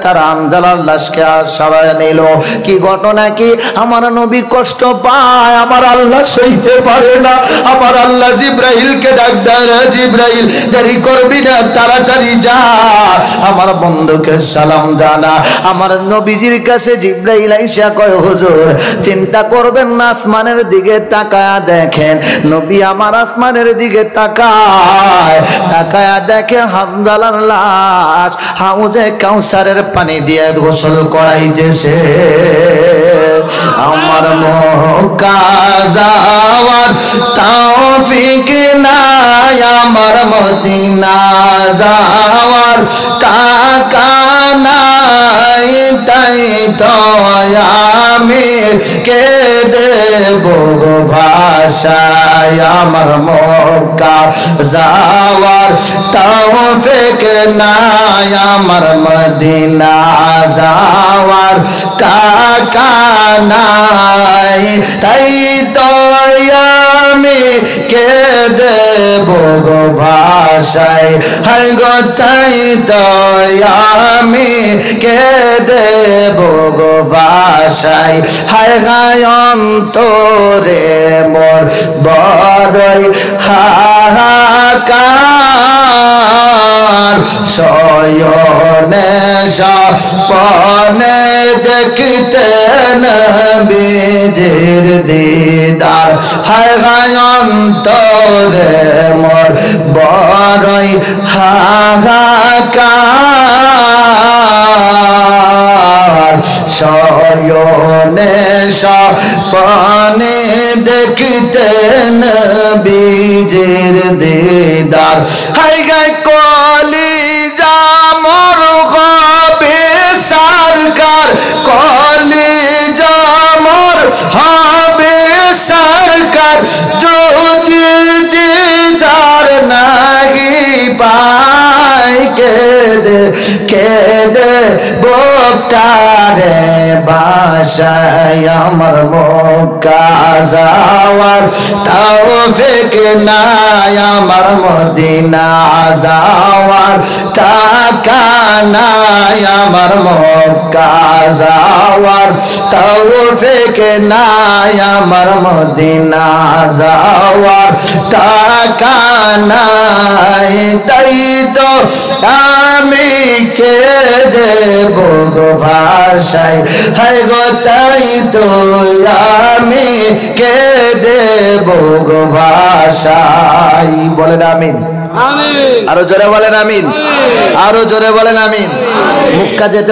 তার আমজালার লাশকে সরায় নিল। কি ঘটনা কি? আমার নবী কষ্ট পায়, আমার আল্লাহ সইতে পারে না। আমার আল্লাহ জিব্রাইলকে ডাক দেয়, জিব্রাইল দেরি করবি না, তাড়াতাড়ি যা, আমার বন্ধুকে সালাম জানা। আমার নবীজির কাছে জিব্রাইল আইসা কয়, হুজুর চিন্তা করবেন না, আসমানের দিকে তাকায়া দেখেন। নবী আমার আসমানের দিকে তাকায়, তাকায়া দেখে হামজালার লাশ হাউজে কাউসারের পানি দিয়ে গোসল করাইতেছে। আমার মক্কা যাওয়ার তৌফিক নাই, আমার মদিনা যাওয়ার টাকা নাই, তাই তো আমি কেঁদে বগো ভাষায়। আমার মক্কা যাওয়ার তৌফিক নাই, আমার মদিনা যাওয়ার টাকা নাই, তাই তো আমি কেঁদে বগো ভাষায়। হায় গো তাই তো আমি কেঁদে বগো ভাষায়। হায় হায় অন্তরে মোর বড়ই হাহাকার, শয়নে স্বপ্নে দেখতেন নবীজির দিদার। হায় হায় অন্তরে মোর বড়ই হাহাকার, শয়নে স্বপ্নে দেখতেন নবীজির দিদার। হায় গায় কলিজা মোর হবে সরকার, কলিজা মোর হবে সরকার, যদি দিদার নাহি পাই কেঁদে কেঁদে বুকটারে ভাষায়। আমার মক্কা যাওয়ার তৌফিক নাই, আমার মদিনা যাওয়ার টাকা নাই, আমার মক্কা যাওয়ার তৌফিক নাই, আমার মদিনা যাওয়ার টাকা নাই, তাই তো আমি কেঁদে বগো ভাষায়। হায় গো তাই তো আমি কেঁদে বগো ভাষায়। বলেন আমিন। আরো জোরে বলেন আমিন, আরো জোরে বলেন আমিন। মক্কা যেতে